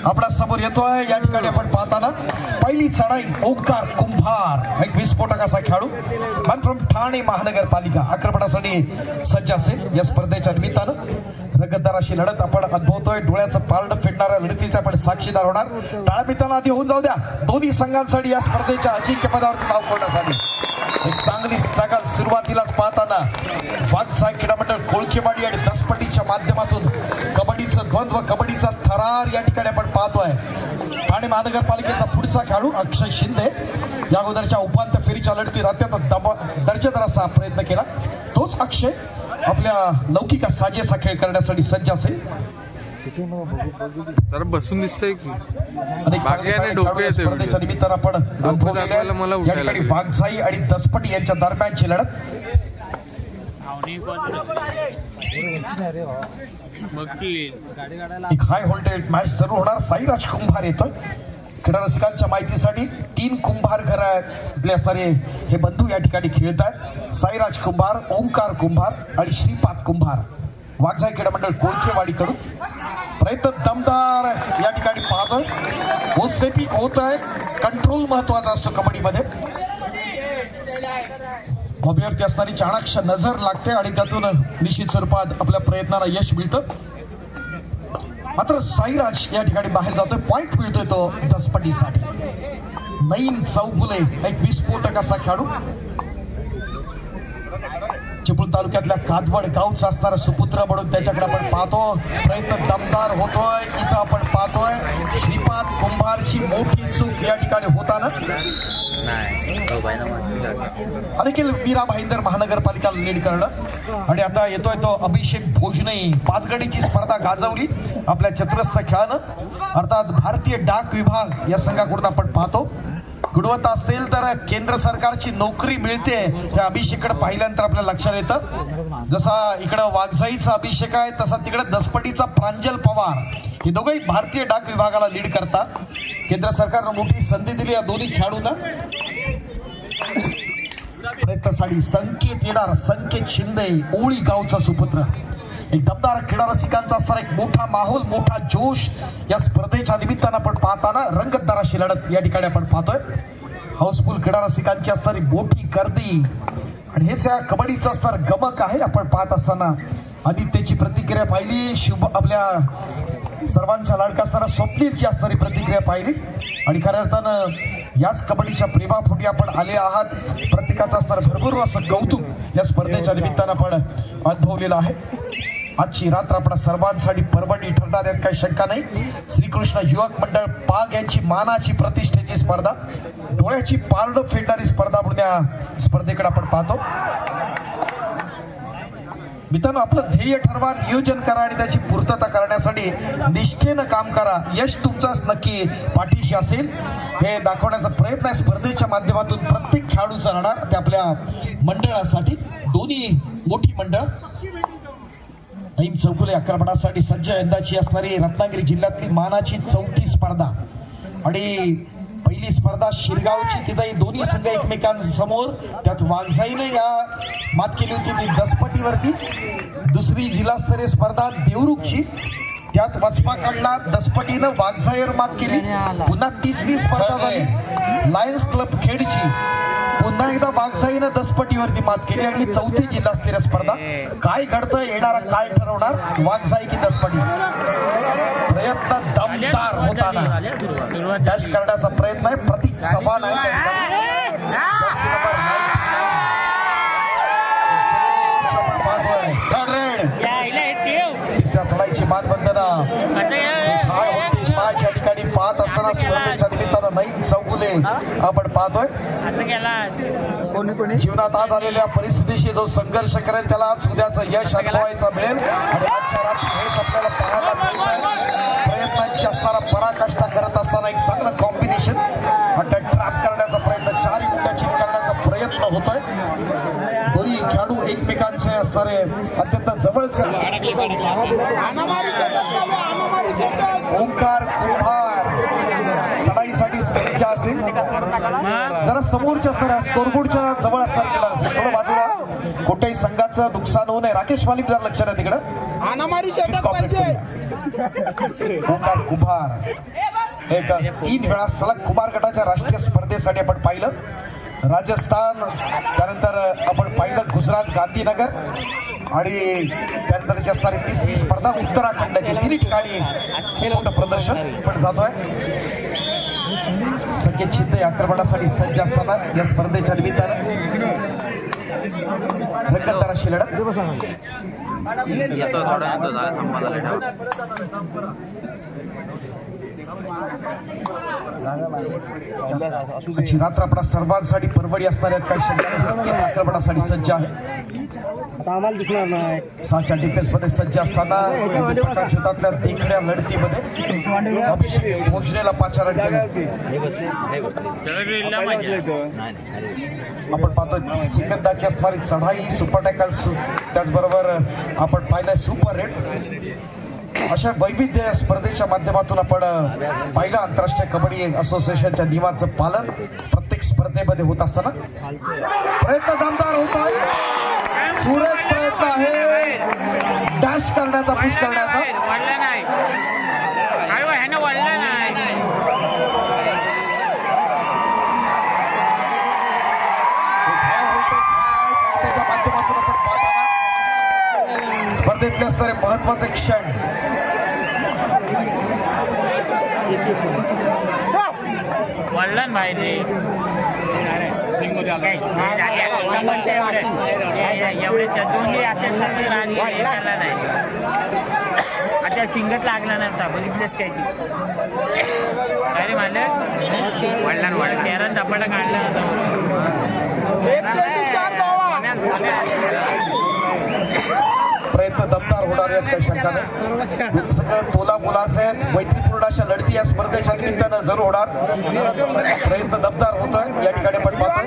आपल्या समोर येतोय या ठिकाणी आपण पाहताना पहिली चढाई ओंकार कुंभार एक विस्फोटक असा खेळाडू मन फ्रॉम ठाणे महानगरपालिका आक्रमणासाठी सज्ज असेल या स्पर्धेच्या निमित्तानं रंगतदार अशी लढत आपण अनुभवतोय डोळ्याचं पारड फेडणाऱ्या लढतीचा आपण साक्षीदार होणार टाळ्या मित्रांना आधी होऊन जाऊ द्या दोन्ही संघांसाठी या स्पर्धेच्या अजिंक्यपदावर नाव करण्यासाठी एक चांगली स्ट्रगल सुरुवातीलाच पाहताना वाघसाई क्रीडा मंडळ कोळखेवाडी आणि दसपटीच्या माध्यमातून कबड्डीचं द्वंद्व कबड्डीचा थरार या ठिकाणी आपण पाहतोय ठाणे महानगरपालिकेचा पुढचा खेळाडू अक्षय शिंदे या अगोदरच्या उपांत्य फेरीच्या लढतीत अत्यंत दर्जेदार असा प्रयत्न केला तोच अक्षय आपल्या लौकिक साजेसा खेळ करण्यासाठी सज्ज असेल तर बसून दिसतंय स्पर्धेच्या निमित्तानं आपण या ठिकाणी वाघसाई आणि दसपटी यांच्या दरम्यानची लढत एक हाय व्होल्टेज मॅच जरूर होणार साईराज कुंभार येतोय क्रीडा रसिकांच्या माहितीसाठी 3 कुंभार घरातले असणारे हे बंधू या ठिकाणी खेळतात साईराज कुंभार ओंकार कुंभार आणि श्रीपाद कुंभार वाघसाई क्रीडा मंडळ कोळखेवाडीकडून प्रयत्न दमदार या ठिकाणी पाहतोय ओस्टेपिक होत आहे कंट्रोल महत्वाचा असतो कबड्डीमध्ये बॉबीवरती असणारी चाणाक्ष नजर लागते आणि त्यातून निश्चित स्वरूपात आपल्या प्रयत्नाला यश मिळतं मात्र साईराज या ठिकाणी बाहेर जातोय पॉइंट मिळतोय तो दसपटीसाठी नईम चौगुले एक विस्फोटक असा खेळाडू चिपळूण तालुक्यातल्या कादवड गावचा असणारा सुपुत्र म्हणून त्याच्याकडे आपण पाहतो प्रयत्न दमदार होतोय इथं आपण पाहतोय श्रीपाद कुंभारची मोठी चूक या ठिकाणी होताना देखील मीरा भाईंदर महानगरपालिका लीड करणं आणि आता येतोय तो अभिषेक भोजने पाचगडीची स्पर्धा गाजवली आपल्या चतुरस्थ खेळानं अर्थात भारतीय डाक विभाग या संघाकडून आपण पाहतो गुणवत्ता असेल तर केंद्र सरकारची नोकरी मिळते त्या अभिषेककडे पाहिल्यानंतर आपल्या लक्षात येतं जसा इकडं वाघसाईचा अभिषेक आहे तसा तिकडे दसपटीचा प्रांजल पवार हे दोघंही भारतीय डाक विभागाला लीड करतात केंद्र सरकारनं मोठी संधी दिली या दोन्ही खेळाडूंना प्रयत्नासाठी संकेत येणार संकेत शिंदे ओळी गावचा सुपुत्र एक दमदार क्रीडा रसिकांचा असणारा एक मोठा माहोल मोठा जोश या स्पर्धेच्या निमित्तानं आपण पाहताना रंगतदार अशी लढत या ठिकाणी आपण पाहतोय हाऊसफुल क्रीडा रसिकांची असणारी मोठी गर्दी आणि हेच या कबड्डीचं असणार गमक आहे आपण पाहत असताना आदित्यची प्रतिक्रिया पाहिली शुभ आपल्या सर्वांच्या लाडका असणारा स्वप्नीलची असणारी प्रतिक्रिया पाहिली आणि खऱ्या अर्थानं याच कबड्डीच्या प्रेमापोटी आपण आले आहात प्रत्येकाचं असणार भरपूर असं कौतुक या स्पर्धेच्या निमित्तानं आपण अनुभवलेलं आहे आजची रात्र आपल्या सर्वांसाठी पर्वणी ठरणार यात काही शंका नाही श्रीकृष्ण युवक मंडळ पाग यांची मानाची प्रतिष्ठेची स्पर्धा डोळ्याची पारड फेडणारी स्पर्धा म्हणून या स्पर्धेकडे आपण पाहतो मित्रांनो आपलं ध्येय ठरवा नियोजन करा आणि त्याची पूर्तता करण्यासाठी निष्ठेनं काम करा यश तुमचाच नक्की पाठीशी असेल हे दाखवण्याचा प्रयत्न आहे स्पर्धेच्या माध्यमातून प्रत्येक खेळाडूचा राहणार ते आपल्या मंडळासाठी दोन्ही मोठी मंडळ नईम चौगुले आक्रमणासाठी सज्ज यंदाची असणारी रत्नागिरी जिल्ह्यातली मानाची 4थी स्पर्धा आणि पहिली स्पर्धा शिरगावची तिथंही दोन्ही संघ एकमेकांसमोर त्यात वाघसाईने या मात केली होती ती दसपटीवरती दुसरी जिल्हास्तरीय स्पर्धा देवरुखची त्यात वचपा काढला दसपटीनं वाघसाईवर मात केली पुन्हा तिसरी स्पर्धा झाली लायन्स क्लब खेडची पुन्हा एकदा वाघसाईनं दसपटीवरती मात केली आणि 4थी जिल्हास्तरीय स्पर्धा काय घडतं येणारा काय ठरवणार वाघसाई की दसपटी प्रयत्न दमदार होताना डॅश करण्याचा प्रयत्न आहे प्रतीक समान आहे तिसऱ्या चढाईची मानबंधना या ठिकाणी पाहत असताना स्पर्धेच्या निमित्तानं नईम चौगुले आपण पाहतोय जीवनात आज आलेल्या परिस्थितीशी जो संघर्ष करेल त्याला आज उद्याचं यश अनुभवायचं मिळेल आणि आपल्याला पाहायला मिळेल प्रयत्नांची असणारा पराकाष्ठा करत असताना एक चांगलं कॉम्बिनेशन अटॅक ट्रॅप करण्याचा प्रयत्न 4 गुंड्याची करण्याचा प्रयत्न होतोय दोन्ही खेळाडू एकमेकांचे असणारे अत्यंत जवळचे ओंकार कुंभार चढाईसाठी सज्ज असेल जरा समोरच्या असणाऱ्या स्कोरबोर्डच्या जवळ असणार थोडं बाजूला कुठेही संघाचं नुकसान होऊ नये. राकेश मालिक जर लक्ष द्या तिकडं. ओंकार कुंभार एक 3 वेळा सलग कुमार गटाच्या राष्ट्रीय स्पर्धेसाठी आपण पाहिलं. राजस्थान, त्यानंतर आपण पाहिलं गुजरात गांधीनगर आणि त्यानंतरची असणारी तिसरी स्पर्धा उत्तराखंडची. 3 ठिकाणी मोठं प्रदर्शन पण जातोय. संकेत शिंदे आक्रमणासाठी सज्ज असताना या स्पर्धेच्या निमित्तानं रंगतदाराशी लढत. आजची रात्र आपल्या सर्वांसाठी परवडी असणाऱ्या काही संकेत आक्रमणासाठी सज्ज आहे. आता आम्हाला दिसणार नाही. 6च्या डिफेन्स मध्ये सज्ज असताना शेतातल्या देखड्या लढतीमध्ये अभिषेक भोसलेला पाचारण केलं. आपण पाहतो सेकंदाची असणारी चढाई, सुपर टॅकल, त्याचबरोबर आपण पाहिलं सुपर रेड. अशा वैविध्य स्पर्धेच्या माध्यमातून आपण पाहिलं आंतरराष्ट्रीय कबड्डी असोसिएशनच्या नियमांचं पालन प्रत्येक स्पर्धेमध्ये होत असताना प्रयत्न दमदार होत आहे. सुरेख प्रयत्न आहे डॅश करण्याचा, पुश करण्याचा. त्याच्या माध्यमातून आपण पाहताना स्पर्धेतले असणारे महत्वाचे क्षण. वळलं बाहेर एवढे दोन्ही नाही आता शिंगत लागला नव्हता. बघितलंच काय की अरे मला वडला शहरात झपाटा काढला प्रयत्न दमदार होणार आहेत काही शंका नाही. सगळं तोला मुलाचे आहेत. मैत्रीपूर्ण अशा लढती या स्पर्धेच्या निमित्तानं जरूर होणार. प्रयत्न दमदार होतोय. या ठिकाणी आपण पाहतो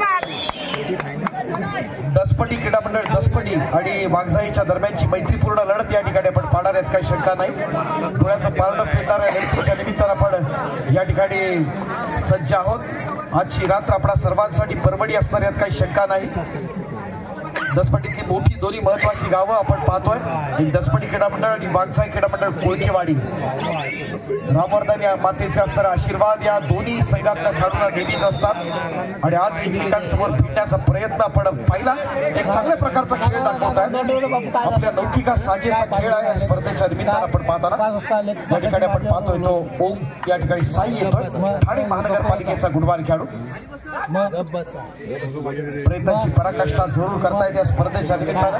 दसपटी क्रीडा मंडळ दसपटी आणि वाघजाईच्या दरम्यानची मैत्रीपूर्ण लढत या ठिकाणी आपण पाहणार आहेत काही शंका नाही. डोळ्याचं पारणं फिरणाऱ्या लढतीच्या निमित्तानं आपण या ठिकाणी सज्ज आहोत. आजची रात्र आपल्या सर्वांसाठी परवडी असणार यात काही शंका नाही. दसपटीतली मोठी दोन्ही महत्वाची गावं आपण पाहतोय. एक दसपटी क्रीडा मंडळ आणि वाघजाई क्रीडा मंडळ कोळकेवाडी. रामवर्धन या मातेचे असणारे आशीर्वाद या दोन्ही सैन्यातल्या खेळाडूंना नेहमीच असतात आणि आज एकमेकांसमोर भिडण्याचा प्रयत्न आपण पाहिला. एक चांगल्या प्रकारचा खेळ दाखवत आहे. आपल्या लौकिका साजेसा खेळ आहे. स्पर्धेच्या निमित्तानं आपण पाहताना या ठिकाणी आपण पाहतोय तो ओम या ठिकाणी साई येतोय. ठाणे महानगरपालिकेचा गुणवान खेळाडू. प्रयत्नांची पराकाष्ठा जरूर करतायत या स्पर्धेच्या निमित्तानं.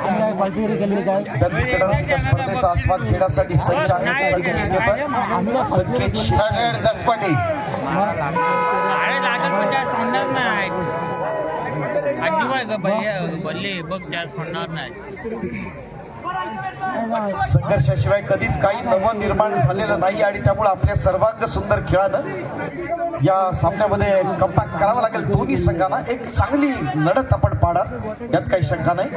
स्पर्धेचा आस्वाद घेण्यासाठी सज्ज आहे संकेत शिरागड दसपटी. संघर्षाशिवाय कधीच काही नवं निर्माण झालेलं नाही आणि त्यामुळे आपल्या सर्वांग सुंदर खेळानं या सामन्यामध्ये कमबॅक करावा लागेल दोन्ही संघांना. एक चांगली लढत आपण पाहणार यात काही शंका नाही.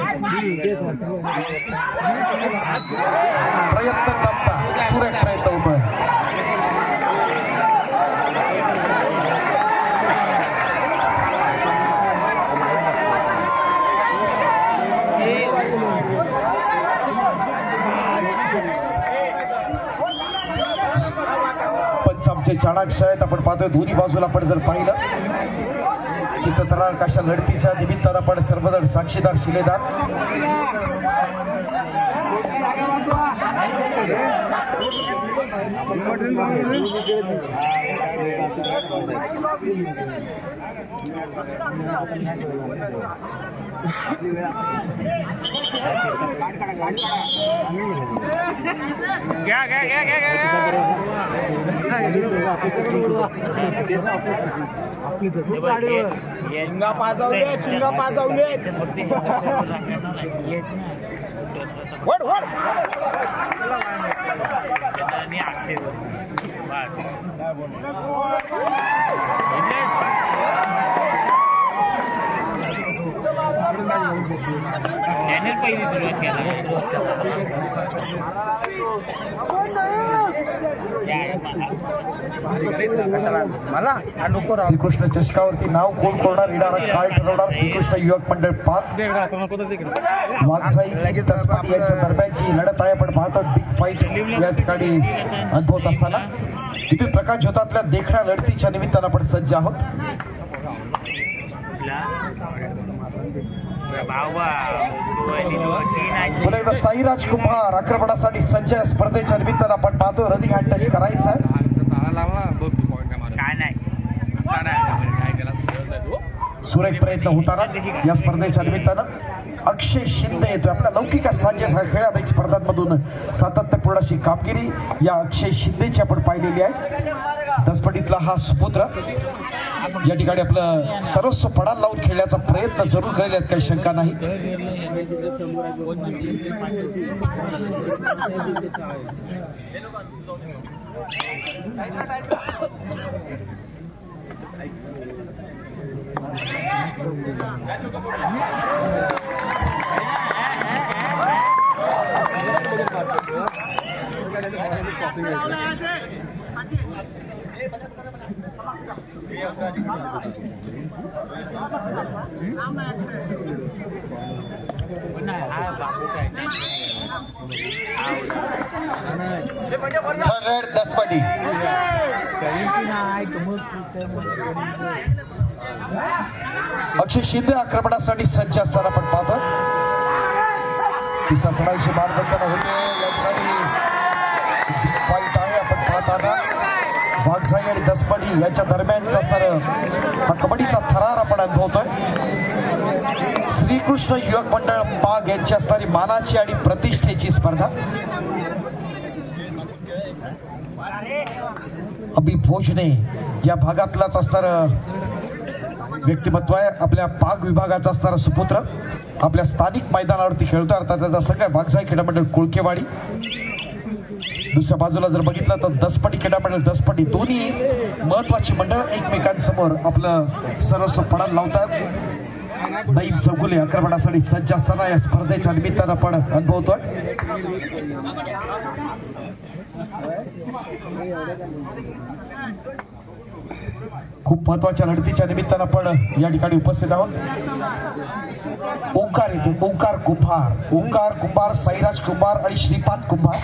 प्रयत्न करता सुरेख प्रयत्न होतोय. पंचामचे चाणाक्ष आहेत. आपण पाहतोय दोन्ही बाजूला आपण जर पाहिलं चित्रतराळ कशा लढतीच्या निमित्तानं आपण सर्वजण साक्षीदार शिलेदार. चिंगा पाजवले चिंगा पाजवले वड वड चॅनल पहिली सुरुवात केला मला नको राव. श्रीकृष्ण चषकावरती नाव कोण कोरणार, येणारा काय ठरवणार, श्रीकृष्ण युवक मंडळ 5 वाघसाई तस्पाटी यांच्या दरम्यानची लढत आहे. आपण पाहतो बिग फाईट या ठिकाणी अनुभवत असताना तिथे प्रकाश होतातल्या देखण्या लढतीच्या निमित्तानं आपण सज्ज आहोत. पुन्हा एकदा साईराज कुमार आक्रमणासाठी सज्ज आहे. स्पर्धेच्या निमित्तानं आपण पाहतो रनिंग हँड टच करायचं आहे. सुरेख प्रयत्न होताना या स्पर्धेच्या निमित्तानं अक्षय शिंदे येतोय. आपल्या लौकिक साजेस खेळात स्पर्धांमधून सातत्यपूर्ण अशी कामगिरी या अक्षय शिंदेची आपण पाहिलेली आहे. दसपटीतला हा सुपुत्र या ठिकाणी आपलं सर्वस्व पडाल लावून खेळण्याचा प्रयत्न जरूर करेल, यात काही शंका नाही. रेड दसपटी अक्षय शिंदे आक्रमणासाठी सज्ज असताना आपण पाहतो तिसरा चढाईची मार्गदर्शन होते. या ठिकाणी फाईट आहे. आपण पाहताना वाघसाई आणि दसपटी यांच्या दरम्यानचा असणारं हा कबड्डीचा थरार आपण अनुभवतोय. श्रीकृष्ण युवक मंडळ पाग यांची असणारी मानाची आणि प्रतिष्ठेची स्पर्धा. अभि भोजने या भागातलाच असणारं व्यक्तिमत्व आहे. आपल्या पाग विभागाचा असणारा सुपुत्र आपल्या स्थानिक मैदानावरती खेळतो. अर्थात त्याचा सगळ्या वाघसाई क्रीडा मंडळ कुळकेवाडी. दुसऱ्या बाजूला जर बघितलं तर दसपटी क्रीडा मंडळ दसपटी दोन्ही महत्वाची मंडळ एकमेकांसमोर आपलं सर्वस्व पणाला लावतात. नईम चौगुले आक्रमणासाठी सज्ज असताना या स्पर्धेच्या निमित्तानं आपण अनुभवतोय. खूप महत्वाच्या लढतीच्या निमित्तानं आपण या ठिकाणी उपस्थित आहोत. ओंकार येतो. ओंकार कुंभार साईराज कुंभार आणि श्रीपाद कुंभार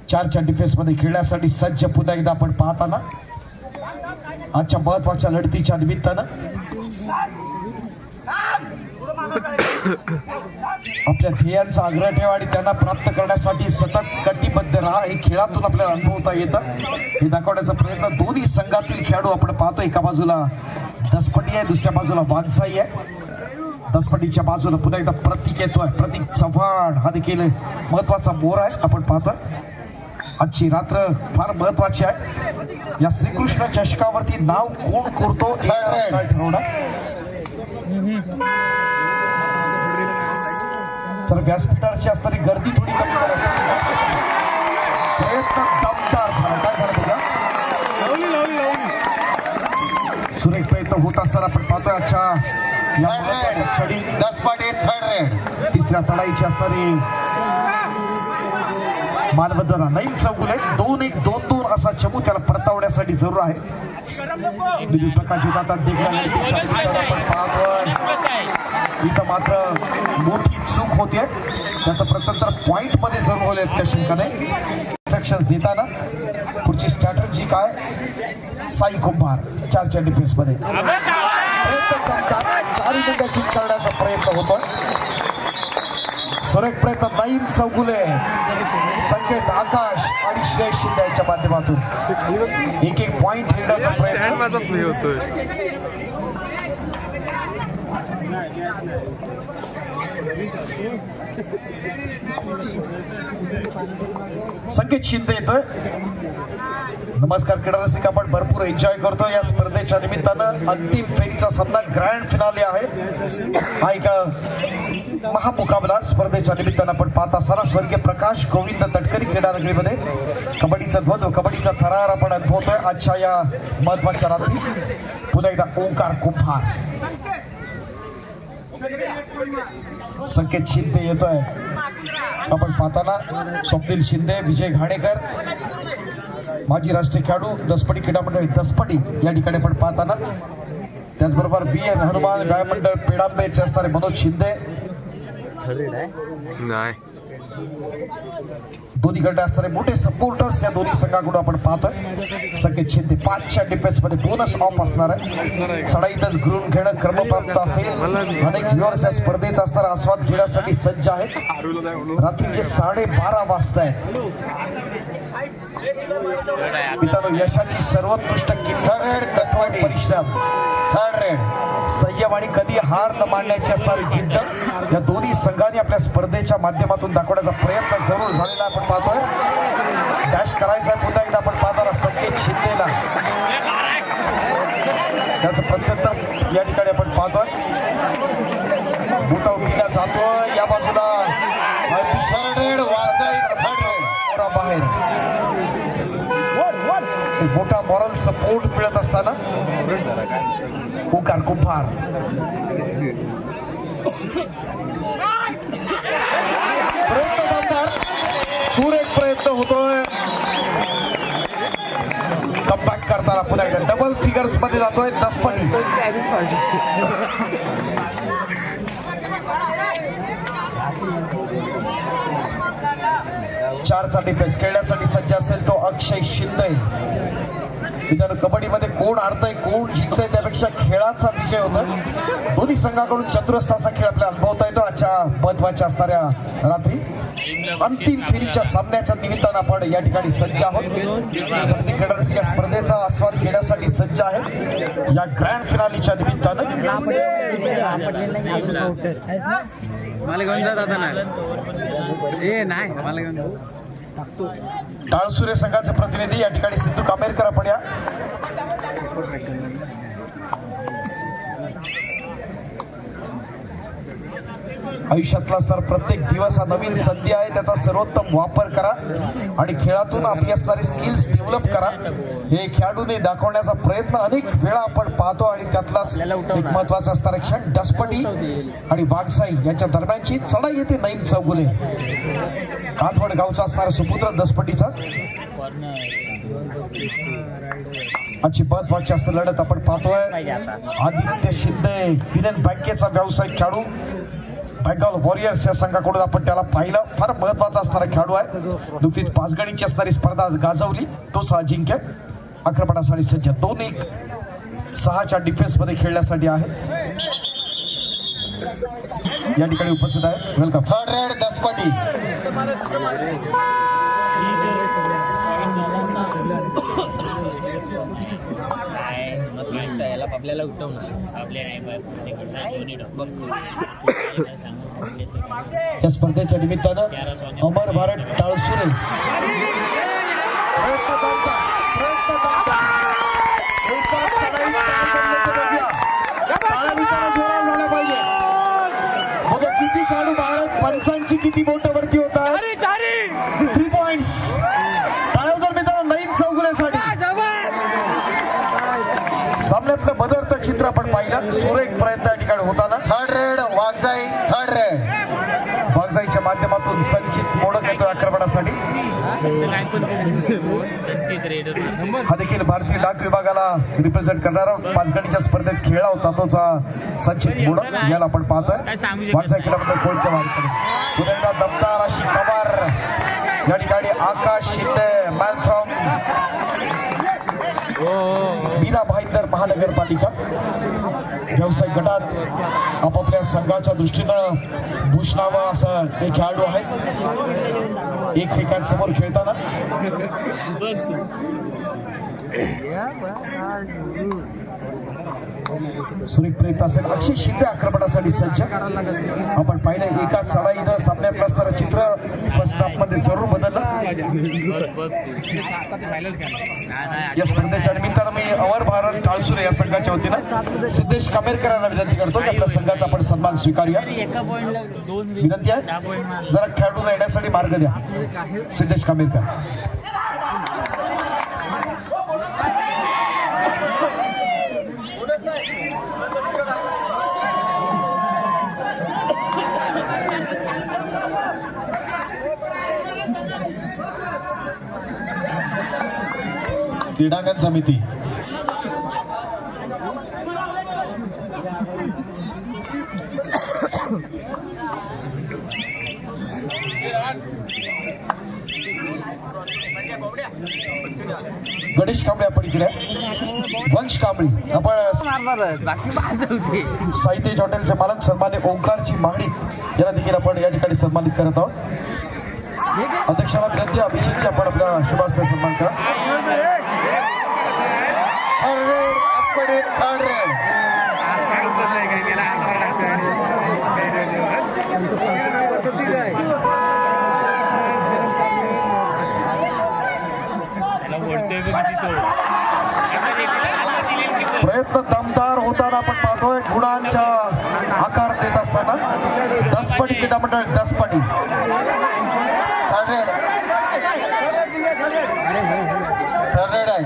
4च्या डिफेन्स मध्ये खेळण्यासाठी सज्ज. पुन्हा एकदा आपण पाहताना आजच्या महत्वाच्या लढतीच्या निमित्तानं आपल्या ध्येयांचा आग्रह ठेवा आणि त्यांना प्राप्त करण्यासाठी सतत कटिबद्ध राहा. हे खेळातून आपल्याला अनुभवता येतं. हे दाखवण्याचा प्रयत्न दोन्ही संघातील खेळाडू आपण पाहतो. एका बाजूला दसपटी आहे, दुसऱ्या बाजूला वाघसाई आहे. दसपटीच्या बाजूला पुन्हा एकदा प्रतीक येतोय. प्रतीक चव्हाण हा देखील महत्वाचा मोर आहे. आपण पाहतोय आजची रात्र फार महत्वाची आहे. या श्रीकृष्ण चषकावरती नाव कोण कोरतो काय ठरवणार. तर व्यासपीठाची असणारी गर्दी थोडी कमी करायची. प्रयत्न दमदार झाला. काय झालं बघा. सुरेख प्रयत्न होत असताना आपण पाहतोय आजच्या या क्षणी दसपटी थर्ड रेड. तिसऱ्या चढाईची असणारी मानवंदना नईम चौगुले 2-1-2-2 असा चमू त्याला परतावण्यासाठी जरूर आहे. प्रकाश आपण पाहतोय इथं मात्र मोठी चूक होते. त्याचं प्रत्यंतर पॉइंट मध्ये जरूर होईल त्या शंकाने. इन्स्ट्रक्शन्स देताना पुढची स्ट्रॅटेजी काय. साई कुंभार 4च्या डिफेन्स मध्ये करण्याचा प्रयत्न होतोय. सुरेख प्रयत्न नईम चौगुले संकेत आकाश आणि श्रेयस शिंदे यांच्या माध्यमातून एक पॉइंट घेण्याचा प्रयत्न होतोय. संकेत शिंदे येतोय. नमस्कार क्रीडा रसिक, आपण भरपूर एन्जॉय करतो या स्पर्धेच्या निमित्तानं. अंतिम फेरीचा सामना ग्रँड फिनाले आहे. हा एक महामुकाबला स्पर्धेच्या निमित्तानं आपण पाहत असताना स्वर्गीय प्रकाश गोविंद तटकरी क्रीडा नगरीमध्ये कबड्डीचा ध्वज कबड्डीचा थरार आपण अनुभवतोय आजच्या या महत्वाच्या रात्री. पुन्हा एकदा ओंकार कुंभार संकेत शिंदे येतोय आपण पाहताना. स्वप्नील शिंदे, विजय घाणेकर, माजी राष्ट्रीय खेळाडू, दसपडी क्रीडा मंडळ दसपडी या ठिकाणी आपण पाहताना. त्याचबरोबर BN हनुमान गाय मंडळ पेडांबेचे असणारे मनोज शिंदे दोन्ही गट असणारे मोठे सपोर्टर्स या दोन्ही संघाकडून आपण पाहतोय. संकेत शिंदे 5च्या डिफेन्स मध्ये बोनस ऑफ असणार आहे. चढाईतच ग्रुन घेणं क्रमप्राप्त असेल. अनेक व्ह्युअर्स या स्पर्धेचा असणारा आस्वाद घेण्यासाठी सज्ज आहेत. रात्रीचे 12:30 वाजता आहे मित्रांनो. यशाची सर्वोत्कृष्ट किंमत परिश्रम, थर्ड रेड, संयम आणि कधी हार न मानण्याची असणारी जिद्द या दोन्ही संघांनी आपल्या स्पर्धेच्या माध्यमातून दाखवण्याचा प्रयत्न जरूर झालेला आपण पाहतोय. डॅश करायचा पुन्हा एकदा आपण पाहताना संकेत शिंदेला त्याचं प्रत्युत्तर या ठिकाणी आपण पाहतोय. मोठा उठीला जातोय या बाजूला थर्ड रेड, वाजय थर्ड रेड, बाहेर मोठा मॉरल सपोर्ट मिळत असताना उकार कुंभार प्रयत्न करणार. सुरेख प्रयत्न होतोय. कमबॅक करताना पुन्हा एकदा डबल फिगर्स मध्ये जातोय दसपणी. 4चा डिफेन्स खेळण्यासाठी सज्ज असेल तो अक्षय शिंदे. मित्रांनो, कबड्डीमध्ये कोण हारतंय कोण जिंकतंय त्यापेक्षा खेळाचा विजय होतोय. दोन्ही संघाकडून चतुरस्र असा खेळ आपल्याला अनुभवता येतो. आजच्या महत्वाच्या असणाऱ्या रात्री अंतिम फेरीच्या सामन्याच्या निमित्तानं आपण या ठिकाणी सज्ज आहोत. खेळाडू या स्पर्धेचा आस्वाद घेण्यासाठी सज्ज आहे. या ग्रँड फिनालीच्या निमित्तानं मला घेऊन जात आता नाही मला घेऊन टाळसुरे संघाचे प्रतिनिधी या ठिकाणी सिद्धू कामेरकर आपण या. आयुष्यातला सर प्रत्येक दिवस हा नवीन संधी आहे. त्याचा सर्वोत्तम वापर करा आणि खेळातून आपली असणारी स्किल्स डेव्हलप करा. हे खेळाडूने दाखवण्याचा प्रयत्न अनेक वेळा आपण पाहतो आणि त्यातलाच एक महत्वाचा असणारा क्षण दसपटी आणि वाघसाई यांच्या दरम्यानची चढाई येते नईम चौगुले. कातवड गावचा असणारा सुपुत्र दसपटीचा आजची महत्वाची असणारी लढत आपण पाहतोय. आदित्य शिंदे युनियन बँकेचा व्यावसायिक खेळाडू, बेंगाल वॉरियर्स या संघाकडून आपण त्याला पाहिलं. फार महत्वाचा असणारा खेळाडू आहे. नुकतीच 5 गणीची असणारी स्पर्धा गाजवली. तोच अजिंक्य आक्रमणासाठी सज्ज. 2-1-6च्या डिफेन्स मध्ये खेळण्यासाठी आहे या ठिकाणी उपस्थित आहे. वेलकम. थर्ड रेड, दसपटी, आपल्याला उठवणार आपल्या या स्पर्धेच्या निमित्तानं अमर भारत टाळसुरे किती खेळाडू भारत पंचांची किती बोट वरती होतात. 3 पॉइंट्स टाळ्या मित्रांनो नईम चौगुलेसाठी. सामन्यातलं बदलतं चित्र आपण पाहिलं. सुरेख प्रयत्न या ठिकाणी होताना. Third raid, Waghjai third raid, वाघजाईच्या माध्यमातून संचित मोडक येतो आक्रमणासाठी. हा देखील भारतीय डाक विभागाला रिप्रेझेंट करणारा 5 गणीच्या स्पर्धेत खेळला होता. तोचा संचित मोडक याला आपण पाहतोय. वाघजाई किलोमीटर कोणत्या मार्गाने पुन्हा दमदार अशी कमार या ठिकाणी. आकाश शिंदे मॅन फ्रॉम मीरा भाईंदर महानगरपालिका व्यावसायिक गटात आपापल्या संघाच्या दृष्टीनं भूषणावं असं ते खेळाडू आहेत. एकमेकांसमोर खेळताना सुरेख प्रयत्न असेल. अक्षय शिंदे आक्रमणासाठी सज्ज. आपण पाहिलं एकाच चढाईनं सामन्यात असणारं चित्र फर्स्ट हाफ मध्ये जरूर बदललं. या स्पर्धेच्या निमित्तानं मी अमर भारत टाळसुरे या संघाच्या वतीनं सिद्धेश कामेरकर यांना विनंती करतो की आपल्या संघाचा आपण सन्मान स्वीकारूया. विनंती आहे जरा खेळाडूंना येण्यासाठी मार्ग द्या. सिद्धेश कामेरकर. क्रीडांगण समिती. गणेश कांबळे आपण इकडे, वंश कांबळे आपण, बाकी माझं होते. साहित्य हॉटेलचे मालक सन्मान्य ओंकारची महाडिक यांना देखील आपण या ठिकाणी सन्मानित करत आहोत. अध्यक्षाला विनंती, अभिषेकची आपण आपला शुभास्ते सन्मान करा. Third raid. प्रयत्न दमदार होताना आपण पाहतोय, गुणांच्या आकार देत असताना दसपटी क्रीडा मंडळ Daspati. Third raid. Third raid आहे.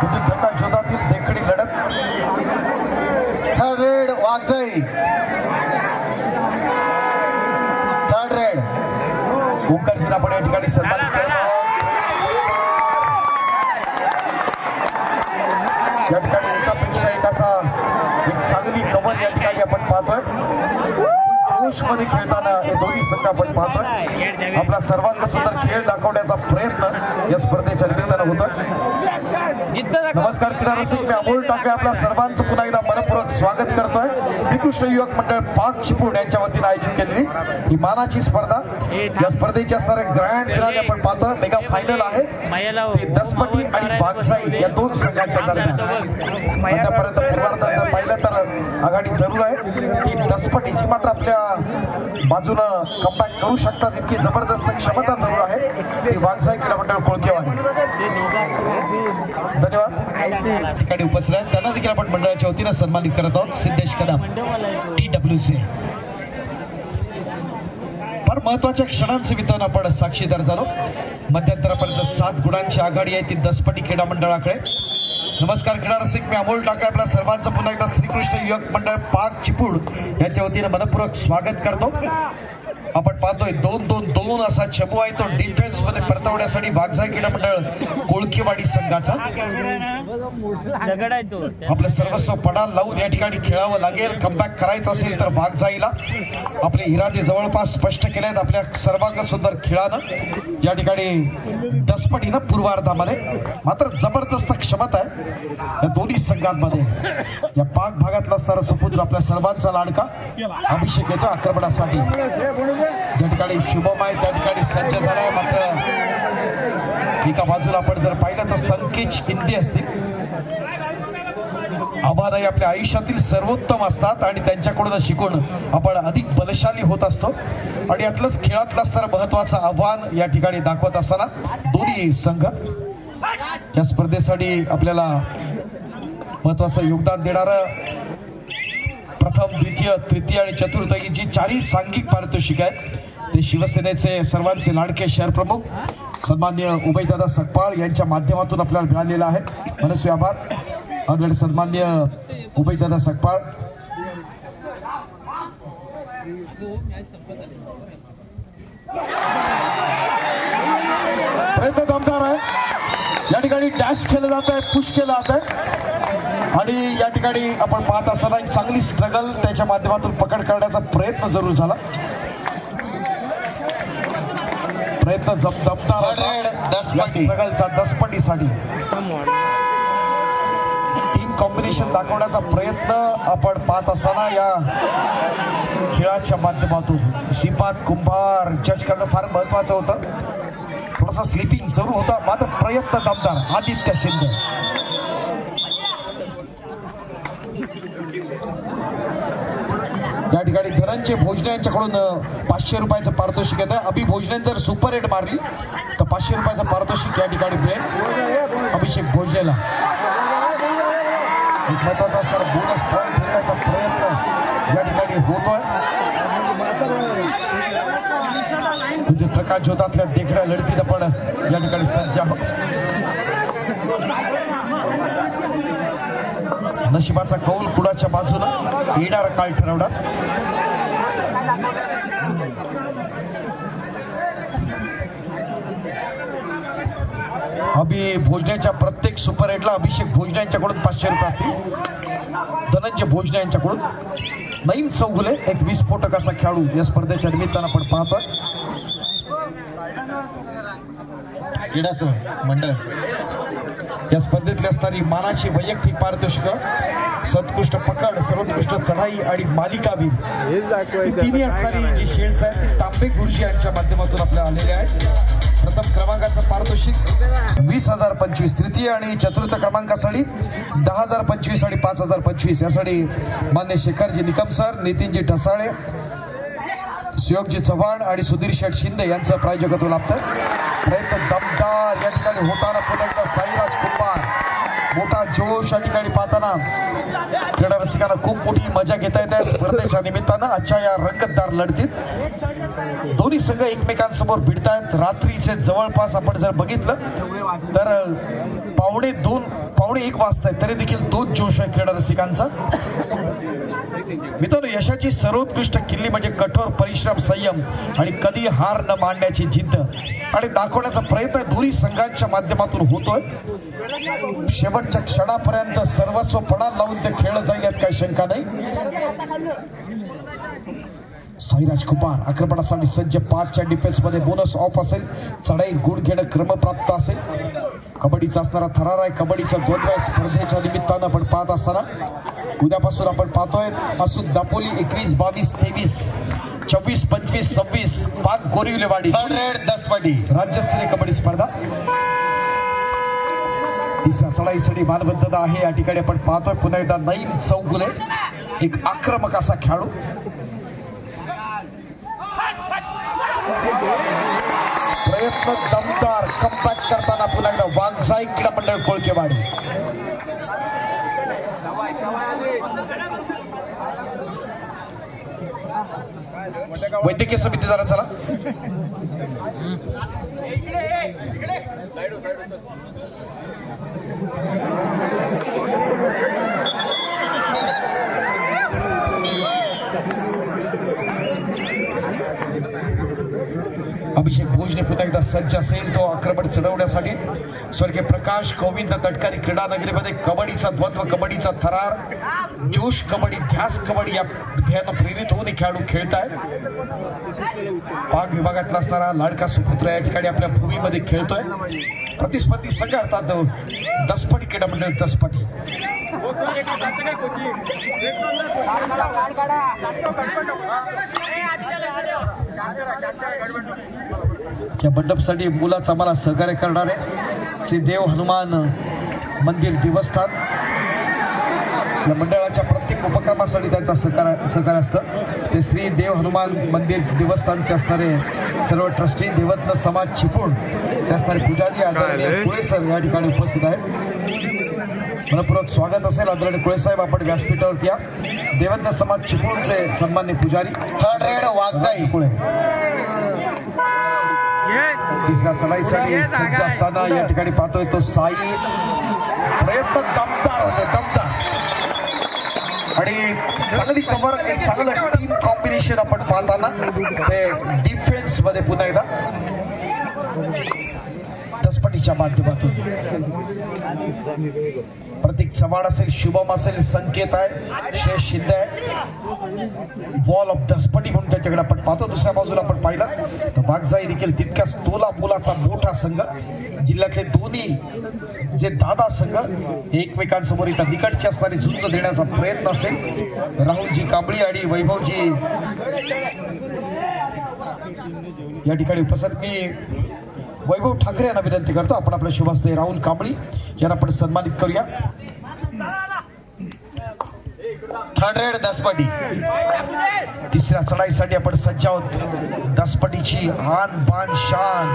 विद्युत शोधातील देखणी लढत. Third raid Waghjai. Third raid. ओंकारजीला आपण या ठिकाणी सन्मानित करत आहोत. या ठिकाणी एकापेक्षा एक असा एक चांगली कबर या ठिकाणी आपण पाहतोय. जोश मध्ये खेळताना हे दोन्ही संघ आपण पाहतोय. आपला सर्वांग सुंदर खेळ दाखवण्याचा प्रयत्न या स्पर्धेच्या निमित्तानं होतोय. नमस्कार क्रीडा रसिक, मी अमोल टाकळे आपल्या सर्वांचं पुन्हा एकदा मनपूर्वक स्वागत करतोय. श्रीकृष्ण युवक मंडळ पाक चिपळूण यांच्या वतीने आयोजित केलेली ही मानाची स्पर्धा. या स्पर्धेची असणारे ग्रँड फिनाले आपण पाहतोय. मेगा फायनल आहे ते दसपटी आणि बागसाई या दोन संघांच्या दरम्यान. आतापर्यंत पूर्वार्धात जर पाहिलं तर आघाडी जरूर आहे. ती दसपटीची मात्र आपल्या बाजूनं कमबॅक करू शकतात इतकी जबरदस्त क्षमता जरूर आहे. ती बागसाई क्रीडा मंडळ कोळकेवाडी. धन्यवाद. ठिकाणी उपस्थित आहेत त्यांना देखील आपण मंडळाच्या वतीनं सन्मानित करत आहोत. सिद्धेश कदम TWC. फार महत्वाच्या क्षणांचे वितरण आपण साक्षीदार झालो. मध्यंतरापर्यंत 7 गुणांची आघाडी आहे ती दसपटी क्रीडा मंडळाकडे. नमस्कार क्रीडा रसिक, मी अमोल टाकळे आपल्या सर्वांचं पुन्हा एकदा श्रीकृष्ण युवक मंडळ पाक चिपळूण यांच्या वतीनं मनपूर्वक स्वागत करतो. आपण पाहतोय 2-2-2 असा चमू आहे तो डिफेन्स मध्ये परतवण्यासाठी बागसाई क्रीडा मंडळ कोळकेवाडी संघाचा. आपलं सर्वस्व पडाल लावून या ठिकाणी खेळावं लागेल. कमबॅक करायचं असेल तर बागसाईला आपले इरादे जवळपास स्पष्ट केले आहेत आपल्या सर्वांग सुंदर खेळानं. या ठिकाणी दसपटीनं पूर्वार्धामध्ये मात्र जबरदस्त क्षमता आहे या दोन्ही संघांमध्ये. या पाक भागातला असणारा सुपुत्र आपल्या सर्वांचा लाडका अभिषेक येतो आक्रमणासाठी. ज्या ठिकाणी शुभम आहे त्या ठिकाणी सज्ज झालाय. मात्र एका बाजूला आपण जर पाहिलं तर संकेत हिंदी असतील. आव्हानही आपल्या आयुष्यातील सर्वोत्तम असतात आणि त्यांच्याकडून शिकून आपण अधिक बलशाली होत असतो. आणि यातलंच खेळातलं असणारं महत्वाचं आव्हान या ठिकाणी दाखवत असताना दोन्ही संघ या स्पर्धेसाठी आपल्याला महत्वाचं योगदान देणारं प्रथम, द्वितीय, तृतीय आणि चतुर्थ ही जी 4ही सांघिक पारितोषिक आहेत ते शिवसेनेचे सर्वांचे लाडके शहर प्रमुख सन्मान्य उभयदादा सकपाळ यांच्या माध्यमातून आपल्याला मिळालेला आहे. मनस्वी आभार. आदरणीय सन्मान्य उभयदादा सकपाळ. प्रयत्न दमदार आहे. या ठिकाणी डॅश केलं जात आहे, पुश केलं जात आहे आणि या ठिकाणी आपण पाहत असताना एक चांगली स्ट्रगल त्याच्या माध्यमातून पकड करण्याचा प्रयत्न जरूर झाला. प्रयत्न दमदार स्ट्रगलचा दसपटीसाठी टीम कॉम्बिनेशन दाखवण्याचा प्रयत्न आपण पाहत असताना या खेळाच्या माध्यमातून श्रीपाद कुंभार जज करणं फार महत्वाचं होतं. थोडासा स्लिपिंग जरूर होता मात्र प्रयत्न दमदार. आदित्य शिंदे या ठिकाणी धनंजय भोजने यांच्याकडून 500 रुपयाचं पारितोषिक येत आहे. अभि भोजने जर सुपर हिट मारली तर 500 रुपयाचं पारितोषिक या ठिकाणी मिळेल अभिषेक भोजनेला. एक महत्वाचा असणारा बोनस पॉईंट घेण्याचा प्रयत्न या ठिकाणी होतोय. म्हणजे प्रकाश ज्योतातल्या देखण्या लढतीत आपण या ठिकाणी सज्ज आहोत. नशिबाचा कौल कुणाच्या बाजूनं येणारा काळ ठरवणार. अभि भोजनेच्या प्रत्येक सुपर एटला अभिषेक भोजने यांच्याकडून 500 रुपये असतील. धनंजय भोजने यांच्याकडून. नईम चौगुले एक विस्फोटक असा खेळाडू या स्पर्धेच्या निमित्तानं आपण पाहतोय. क्रीडा मंडळ या स्पर्धेतली असणारी मानाची वैयक्तिक पारितोषिकं, सर्वोत्कृष्ट पकड, सर्वोत्कृष्ट चढाई आणि मालिकावीर तिन्ही असणारी जी शील्ड्स आहेत ती तांबे गुरुजी यांच्या माध्यमातून आपल्याला आलेले आहेत. प्रथम क्रमांकाचं पारितोषिक 20,025, तृतीय आणि चतुर्थ क्रमांकासाठी 10,025 आणि 5,025 यासाठी मान्य शेखरजी निकम सर, नितीनजी ढसाळे, सुयोगजी चव्हाण आणि सुधीर शेठ शिंदे यांचं प्रायोजकत्व लाभतं. प्रयत्न दमदार या ठिकाणी होताना पुन्हा एकदा साईराज कुंभार, मोठा जोश या ठिकाणी पाहताना क्रीडा रसिकांना खूप मोठी मजा घेता येते स्पर्धेच्या निमित्तानं. आजच्या या रंगतदार लढतीत दोन्ही संघ एकमेकांसमोर भिडतायत. रात्रीचे जवळपास आपण जर बघितलं तर 1:15 वाजतायत, तरी देखील तोच जोश आहे क्रीडा रसिकांचा. मित्रांनो, यशाची सर्वोत्कृष्ट किल्ली म्हणजे कठोर परिश्रम, संयम आणि कधी हार न मानण्याची जिद्द आणि दाखवण्याचा प्रयत्न दोन्ही संघांच्या माध्यमातून होतोय. शेवटच्या क्षणापर्यंत सर्वस्व पणाला लावून ते खेळलं जाईल यात काही शंका नाही. साईराज कुमार आक्रमणासाठी सज्ज. 5च्या डिफेन्समध्ये बोनस ऑफ असेल. चढाई गुण घेणं क्रमप्राप्त असेल. कबड्डीचा असणारा थरार आहे. कबड्डीचा द्वंद्व स्पर्धेच्या निमित्तानं आपण पाहत असताना उद्यापासून आपण पाहतोय असून दापोली 21, 22, 23, 24, 25, 26 पाक गोरिवलेवाडी दसपटी राज्यस्तरीय कबड्डी स्पर्धा. तिसऱ्या चढाईसाठी मानबद्धता आहे या ठिकाणी आपण पाहतोय. पुन्हा एकदा नईम चौगुले एक आक्रमक असा खेळाडू. प्रयत्न दमदार कमबॅक करताना पुन्हा एकदा वाघजाई क्रीडा मंडळ कोळकेवाडी. वैद्यकीय समिती जरा चला. अभिषेक भोजने पुन्हा एकदा सज्ज असेल. तो आक्रमण चढवण्यासाठी स्वर्गीय प्रकाश गोविंद तटकरी क्रीडा नगरीमध्ये कबड्डीचा द्वंद्व, कबड्डीचा थरार, जोश कबड्डी, ध्यास कबड्डी या ध्येयानं प्रेरित होऊन खेळाडू खेळत आहेत. पाक विभागातला असणारा लाडका सुपुत्र या ठिकाणी आपल्या भूमीमध्ये खेळतोय. प्रतिस्पर्धी संघ अर्थात दसपटी क्रीडा मंडळ दसपटी. या मंडपसाठी मुलाचा मला सहकार्य करणारे श्री देव हनुमान मंदिर देवस्थान या मंडळाच्या प्रत्येक उपक्रमासाठी त्यांचा सहकार्य असतं. ते श्री देव हनुमान मंदिर देवस्थानचे असणारे सर्व ट्रस्टी, देवत्न समाज चिपळूणचे असणारे पुजारी आदरणीय कुळे सर या ठिकाणी उपस्थित आहेत. मनपूर्वक स्वागत असेल आदरणीय कुळे साहेब. आपण व्यासपीठावरती या. देवत्न समाज चिपळूणचे सन्मान्य पुजारी थर्ड रेड वाघजाई कुळे. तिसऱ्या चढाईसाठी सज्ज असताना या ठिकाणी पाहतोय तो साई. प्रयत्न दमदार होते, दमदार आणि चांगली कव्हर, एक चांगलं टीम कॉम्बिनेशन आपण पाहताना ते डिफेन्स मध्ये पुन्हा एकदा दसपटीच्या माध्यमातून प्रतीक चव्हाण असेल, शुभम असेल, संकेत आहे, शेष शिंदे आहे. वॉल ऑफ दसपटी म्हणून त्याच्याकडे आपण पाहतो. दुसऱ्या बाजूला आपण पाहिलं तर वाघजाई देखील तितक्याच तोला मुलाचा मोठा संघ. जिल्ह्यातले दोन्ही जे दादा संघ एकमेकांसमोर इथं निकटची असणारी झुंज देण्याचा प्रयत्न असेल. राहुलजी कांबळी आणि वैभवजी या ठिकाणी उपस्थित. मी वैभव ठाकरे यांना विनंती करतो आपण आपल्या शुभास्ते राहुल कांबळी यांना आपण सन्मानित करूया. Third raid Daspati. तिसऱ्या चढाईसाठी आपण सज्ज आहोत. दसपटीची आन बान शान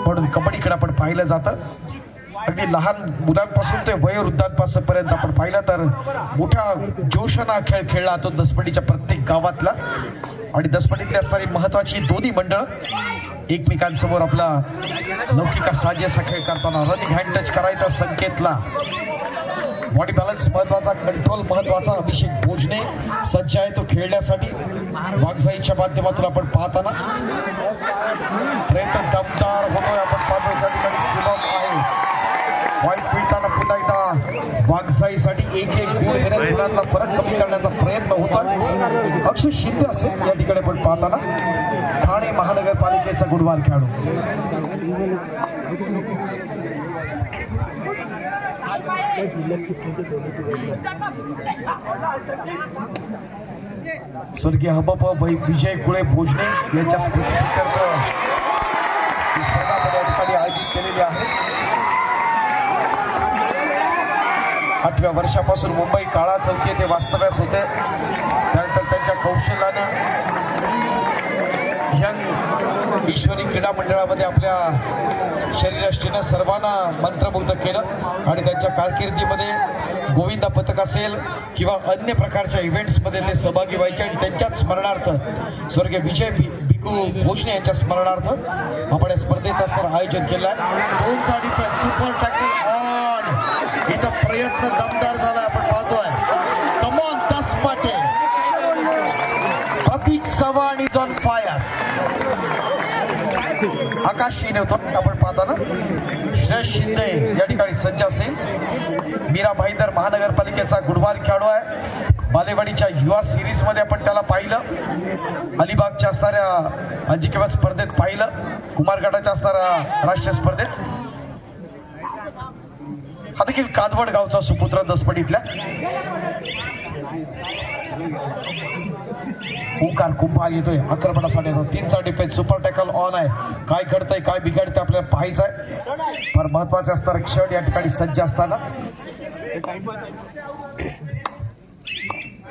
म्हणून कबड्डीकडे आपण पाहिलं जातं. अगदी लहान मुलांपासून ते वयोवृद्धांपासून आपण पाहिलं तर मोठ्या जोशानं खेळ खेळला जातो दसपटीच्या प्रत्येक गावातला. आणि दसपटीतली असणारी महत्वाची दोन्ही मंडळ एकमेकांसमोर आपला लौकिक साजेसा खेळ करताना रनिंग हँड टच करायचा संकेतला बॉडी बॅलन्स महत्वाचा, कंट्रोल महत्वाचा. अभिषेक भोजने सज्ज आहे तो खेळण्यासाठी. वाघजाईच्या माध्यमातून आपण पाहताना प्रयत्न दमदार होतोय. आपण पाहतोय त्या ठिकाणी सुलभ आहे. वाईट मिळताना पुन्हा एकदा वाघजाईसाठी एक गुण घेण्यात गुणांना फरक कमी करण्याचा प्रयत्न होता. अक्षय शिंदे असेल या ठिकाणी आपण पाहताना ठाणे महानगरपालिकेचा गुणवान खेळाडू. स्वर्गीय हबप विजय कुळे भोजने यांच्या स्मृतीप्रित्यर्थ ही स्पर्धा आपण या ठिकाणी आयोजित केलेली आहे. 8व्या वर्षापासून मुंबई काळा चौकी ते वास्तव्यास होते. त्यानंतर त्यांच्या कौशल्यानं यंग ईश्वरी क्रीडा मंडळामध्ये आपल्या शरीरयष्टीनं सर्वांना मंत्रमुग्ध केलं आणि त्यांच्या कारकिर्दीमध्ये गोविंदा पथक असेल किंवा अन्य प्रकारच्या इव्हेंट्समध्ये ते सहभागी व्हायचे आणि त्यांच्याच स्मरणार्थ स्वर्गीय विजय भिकू भोजने यांच्या स्मरणार्थ आपण या स्पर्धेचं असणारं आयोजन केलं आहे. 2 साठी सुपर टॅकल ऑन. इथं प्रयत्न दमदार झाला आपण पाहतोय. कमॉन 10 पाटे. प्रतीक चव्हाण इज ऑन फायर. आकाश शिंदे होतो आपण पाहताना. श्रेयस शिंदे या ठिकाणी सज्ज असेल. मीरा भाईंदर महानगरपालिकेचा गुणवान खेळाडू आहे. बालेवाडीच्या युवा सिरीज मध्ये आपण त्याला पाहिलं. अलिबागच्या असणाऱ्या अजिंक्यपद स्पर्धेत पाहिलं. कुमार गटाच्या असणाऱ्या राष्ट्रीय स्पर्धेत. हा देखील कादवड गावचा सुपुत्र दसपटीतल्या. ओंकार कुंभार येतोय आक्रमणासाठी. 3चा डिफेन्स. सुपर टॅकल ऑन आहे. काय घडतंय काय बिघडतंय आपल्याला पाहायचं आहे. फार महत्वाचे असणारा क्षण या ठिकाणी सज्ज असताना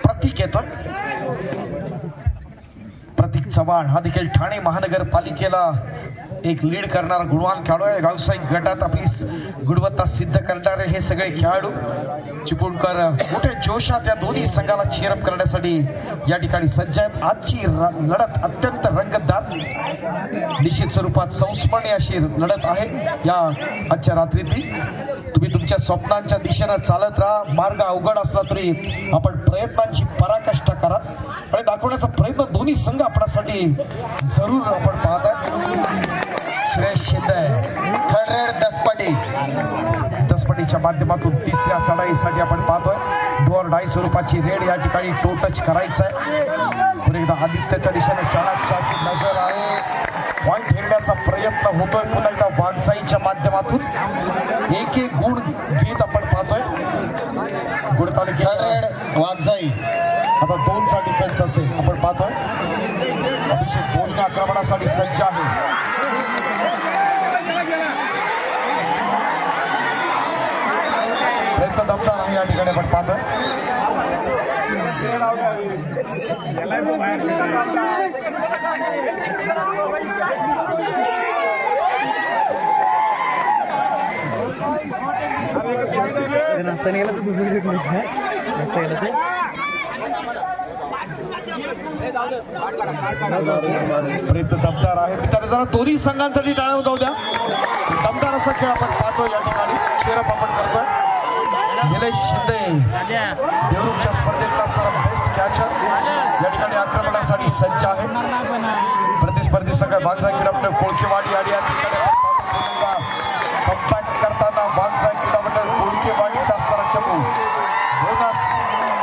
प्रतीक येतोय. प्रतीक चव्हाण हा देखील ठाणे महानगरपालिकेला एक लीड करणारा गुणवान खेळाडू आहे. व्यावसायिक गटात आपली गुणवत्ता सिद्ध करणारे हे सगळे खेळाडू चिपळूणकर मोठ्या जोशात या दोन्ही संघाला चीअरअप करण्यासाठी या ठिकाणी सज्ज आहेत. आजची लढत अत्यंत रंगतदार निश्चित स्वरूपात संस्मरणीय अशी लढत आहे. या आजच्या रात्रीतली तुम्ही तुमच्या स्वप्नांच्या दिशेनं चालत राहा. मार्ग अवघड असला तरी आपण प्रयत्नांची पराकाष्ठा करा आणि दाखवण्याचा प्रयत्न दोन्ही संघ आपल्यासाठी जरूर आपण पाहत आहे. श्रेयस शिंदे 3rd रेड 10 पाटी. दसपटीच्या माध्यमातून 3ऱ्या चढाईसाठी आपण पाहतोय. डोअर डाय स्वरूपाची रेड या ठिकाणी टो टच करायचं आहे. पुन्हा एकदा आदित्यच्या दिशेने चाणक्याची नजर आहे. पॉईंट हेरण्याचा प्रयत्न होतोय. पुन्हा एकदा वाघसाईच्या माध्यमातून एक गुण घेत आपण पाहतोय. Good 3rd red Waghjai. आता 2चा डिफेन्स असेल आपण पाहतोय. अभिषेक भोजने आक्रमणासाठी सज्ज आहे. प्रयत्न दमदार आहे या ठिकाणी आपण पाहतोय. नाश्ता गेला तर सुरू नाश्ता गेला ते प्रयत्न दमदार आहे. मित्रांनो जरा दोन्ही संघांसाठी टाळ्या जाऊ द्या. दमदार असा खेळ आपण पाहतोय या ठिकाणी. चेअरअप आपण करतोय. निलेश शिंदे देवरूपच्या स्पर्धेतला असणारा बेस्ट कॅचर या ठिकाणी आक्रमणासाठी सज्ज आहे. प्रतिस्पर्धी संघ वाघजाई क्रीडा मंडळ कोळकेवाडी आणि या ठिकाणी कम्पॅक्ट करताना वाघजाई क्रीडा मंडळ कोळकेवाडीचा असणारा चमू बोनस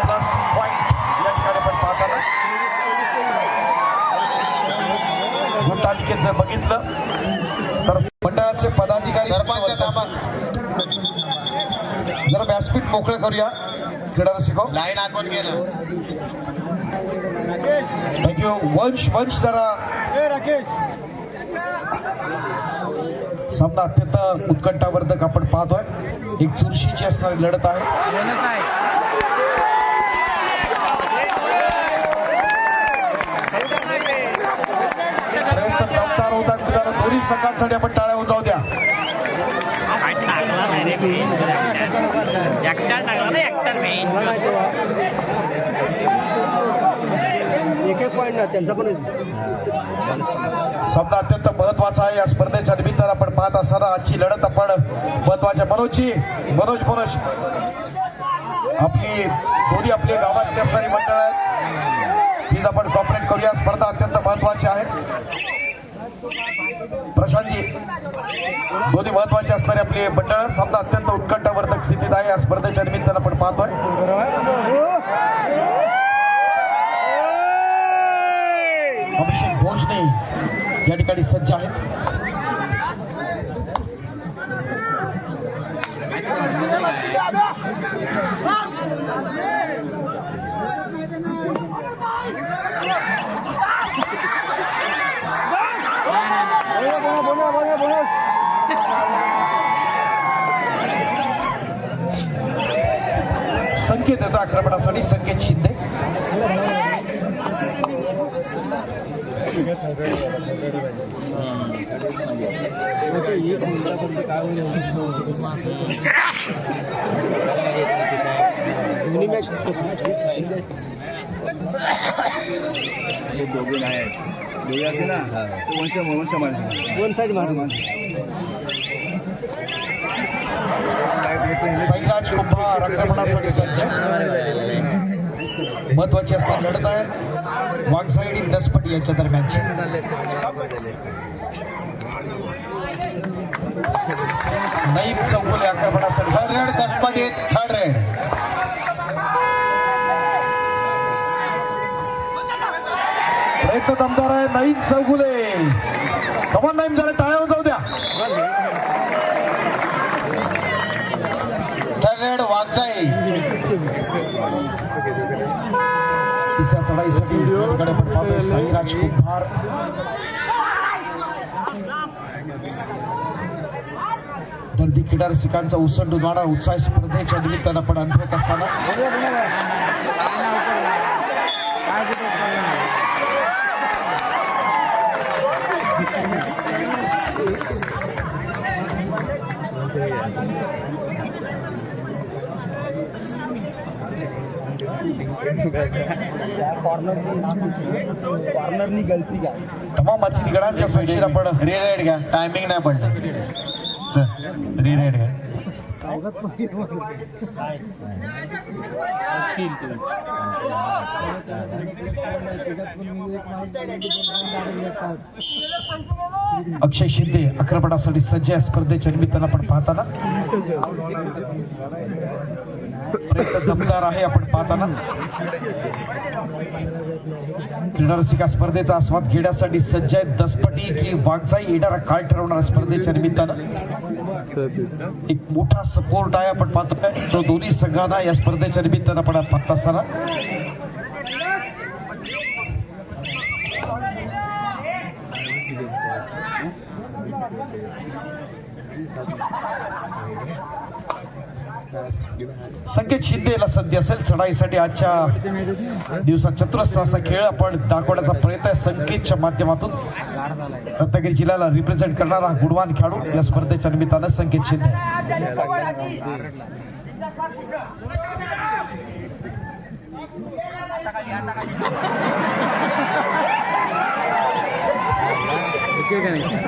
प्लस पॉईंट या ठिकाणी आपण पाहताना गुणतालिकेत जर बघितलं तर मंडळाचे पदाधिकारी जरा व्यासपीठ मोकळे करूया. क्रीडा रसिको लाईन आखून गेलं. थँक्यू. वंश जरा सामना अत्यंत उत्कंठावर्धक आपण पाहतोय. एक चुरशीची असणारी लढत आहे. प्रयत्न दमदार होता. दोन्ही संघांसाठी आपण टाळ्या जाऊ द्या. सामना अत्यंत महत्वाचा आहे. या स्पर्धेच्या निमित्तानं आपण पाहत असताना आजची लढत आपण महत्वाच्या मनोज दोन्ही आपली गावातली असणारी मंडळ आहेत, प्लीज आपण कॉपरेट करूया. स्पर्धा अत्यंत महत्वाची आहे. प्रशांतजी, दोन्ही महत्वाचे असणारे आपले मंडळ सामना अत्यंत उत्कंठावर्धक स्थितीत आहे. या स्पर्धेच्या निमित्तानं आपण पाहतोय. अभिषेक भोजने या ठिकाणी सज्ज आहेत. संकेत येतो आक्रमणासाठी. संकेत शिंदे, दोघे नाही दोघे असे ना वंश माणसं वन साईड मार साईराज कुंभार आक्रमणासाठी सज्ज. महत्वाची असणार लढत आहे वाघसाईड आणि दसपटी यांच्या दरम्यानची. नईम चौगुले आक्रमणासाठी. Third raid Daspati. Third raid प्रयत्न दमदार आहे. नईम चौगुले, कमान नईम, जरा टाळ्यावर जाऊ द्या. Third raid Waghjai. तिसऱ्या चढाईसाठी कडे पण पाहतोय साईराज कुंभार. दर्दी क्रीडा रसिकांचा उसंडून वाढणार उत्साह स्पर्धेच्या निमित्तानं आपण अनुभवत असताना कॉर्नरनी गलती का तमाम अतिथीगणांच्या संशय आपण रिरेड घ्या. टायमिंग नाही पडलं सर. रिरेड घ्या. अक्षय शिंदे आक्रमणासाठी सज्ज या स्पर्धेच्या निमित्तानं आपण पाहताना प्रयत्न दमदार आहे. आपण पाहताना क्रीडा रसिका स्पर्धेचा आस्वाद घेण्यासाठी सज्ज आहेत दसपटी की वाघजाई येणारा काळ ठरवणाऱ्या स्पर्धेच्या निमित्तानं एक मोठा सपोर्ट आहे. आपण पाहतोय तो दोन्ही संघांना या स्पर्धेच्या निमित्तानं आपण पाहत असताना संकेत शिंदेला संधी असेल चढाईसाठी. आजच्या दिवसात चतुरस्र असा खेळ आपण दाखवण्याचा प्रयत्न आहे संकेतच्या माध्यमातून. रत्नागिरी जिल्ह्याला रिप्रेझेंट करणारा गुणवान खेळाडू या स्पर्धेच्या निमित्तानं संकेत शिंदे.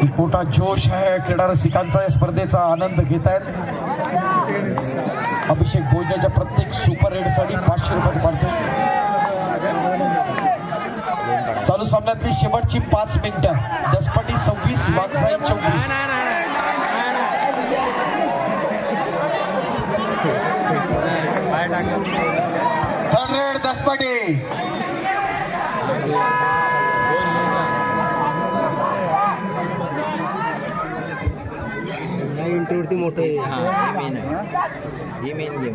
एक मोठा जोश आहे क्रीडा रसिकांचा. या स्पर्धेचा आनंद घेत आहेत. अभिषेक भोजनेच्या प्रत्येक सुपर रेडसाठी 500 रुपये पाठवतो. चालू सामन्यातली शेवटची 5 मिनिटं. दसपटी 26 वाघजाई 24. Third raid Daspati. इंटरवरती मोठं आहे. ही मेन गेम.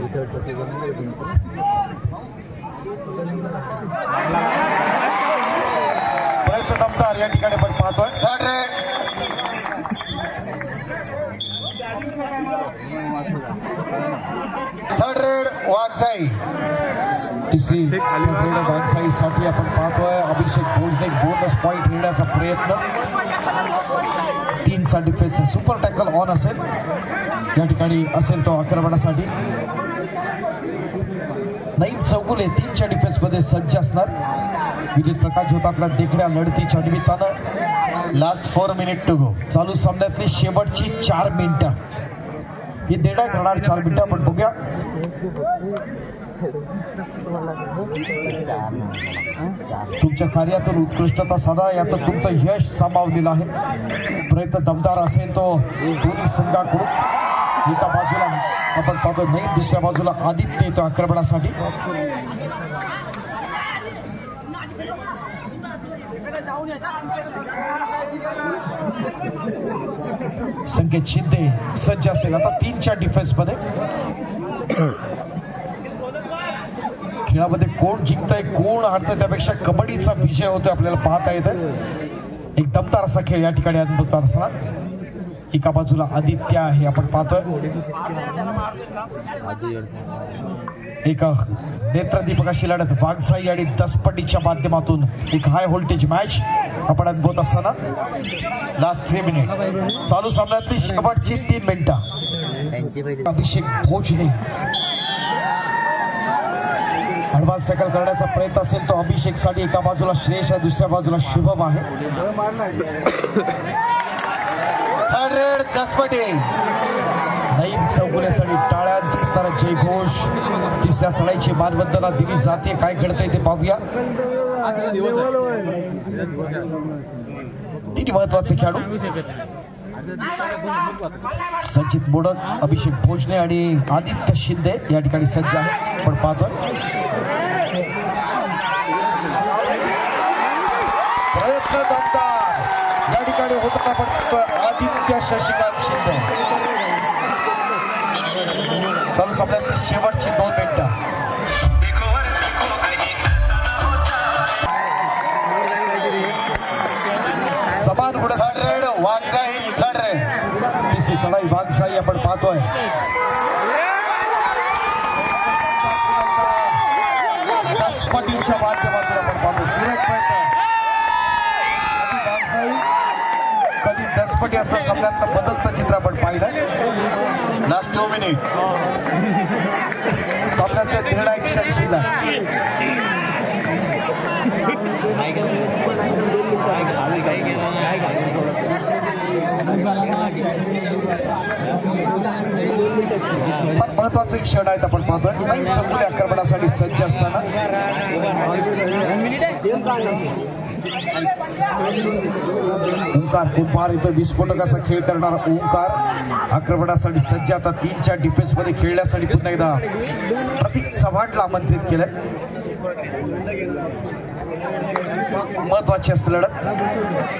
प्रयत्न दमदार या ठिकाणी आपण पाहतोय. Third raid. Third raid Waghjai. तिसरी वाघजाईसाठी आपण पाहतोय अभिषेक भोजने बोनस पॉईंट घेण्याचा प्रयत्न. 3 चा डिफेन्स सुपर टॅकल ऑन असेल या ठिकाणी असेल तो आक्रमणासाठी. नईम चौगुले 3च्या डिफेन्स मध्ये सज्ज असणार. विजित प्रकाश होतातल्या देखण्या लढतीच्या निमित्तानं लास्ट 4 मिनिट टू गो. चालू सामन्यातली शेवटची 4 मिनिटं ही देण्यात राहणार. 4 मिनिटं आपण बघूया. तुमच्या कार्यातून उत्कृष्टता साधा यातून तुमचं यश सामावलेलं आहे. प्रयत्न दमदार असेल तो दोन्ही संघाकडून. एका बाजूला आपण पाहतो नाही, दुसऱ्या बाजूला आदित्य येतो आक्रमणासाठी. संकेत शिंदे सज्ज असेल आता 3च्या डिफेन्स मध्ये. खेळामध्ये कोण जिंकतंय कोण हरतंय त्यापेक्षा कबड्डीचा विजय होतोय आपल्याला पाहता येतं. एक दमदार असा खेळ या ठिकाणी अनुभवता असणार. एका बाजूला आदित्य आहे आपण पाहतोय. एक नेत्रदीपक अशी लढत वाघसाई आणि दसपटीच्या माध्यमातून एक हाय व्होल्टेज मॅच आपण अनुभवत असताना लास्ट 3 मिनिट चालू सामन्यातली शेवटची 3 मिनिटं. अभिषेक भोजने ऍडव्हान्स टॅकल करण्याचा प्रयत्न असेल तो अभिषेक साठी. एका बाजूला श्रेयश आहे दुसऱ्या बाजूला शुभम आहे. दसपटे नईम चौगुलेसाठी टाळ्यांचा असणारा जयघोष. तिसऱ्या चढाईची मानवंदना दिली जाते. काय घडतंय ते पाहूया. तिन्ही महत्वाचे खेळाडू संचित मोडक, अभिषेक भोजने आणि आदित्य शिंदे या ठिकाणी सज्ज आहे. आपण पाहतोय प्रयत्न दमदार या ठिकाणी होता. आपण आदित्य शशिकांत शिंदे. चालू सामन्यात शेवटची 2 मिनिटं. समान गुण वाघजाई खडरे. तिसरी चढाई वाघसाई आपण पाहतोय. दसपटीच्या माध्यमातून आपण पाहतो सुरेख प्रयत्न. कधी दसपटी असं सामन्यात बदलतं चित्र आपण पाहिलं. लास्ट 2 मिनिट सामन्यातल्या निर्णायक क्षण शिल्लक. पण महत्वाचे क्षण आहेत आपण पाहतोय. नईम चौगुले आक्रमणासाठी सज्ज असताना ओंकार कुंभार इथं विस्फोटक असा खेळ करणारा ओंकार आक्रमणासाठी सज्ज. आता 3च्या डिफेन्स मध्ये खेळण्यासाठी पुन्हा एकदा प्रतीक चव्हाणला आमंत्रित केलंय. महत्वाची असते लढत.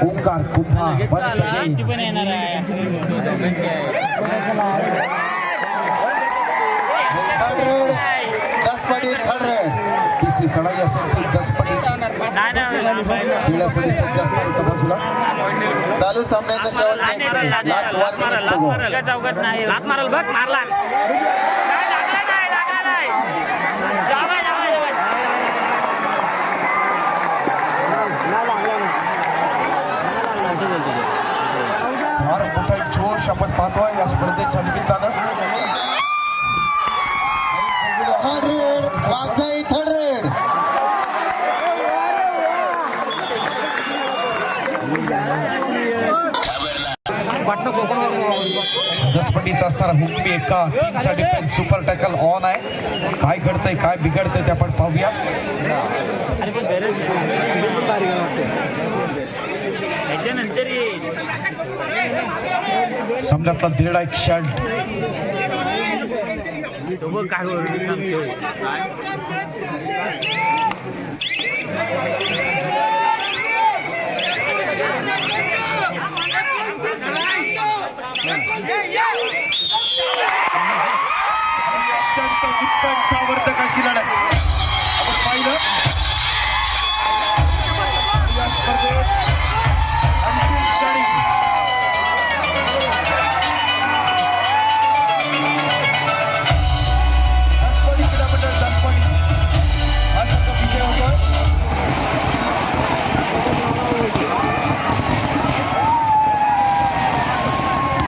ओंकार कुंभार दसपटी खडरे. तिसरी चढाई असेल ती दसपटीची खेळण्यासाठी सज्ज असणार एका बाजूला. चालू सामन्याचा शेवटचा लास्ट 1 मिनिट to go. फार मोठा जोश आपण पाहतोय या स्पर्धेच्या निमित्तानं. वाघजाई थर्ड. दसपटीचा असणारा हुकमी एका 3चा डिफेन्स सुपर टॅकल ऑन आहे. काय घडतंय काय बिघडतंय ते आपण पाहूया. सामन्यातला निर्णायक क्षण. अत्यंत उत्तम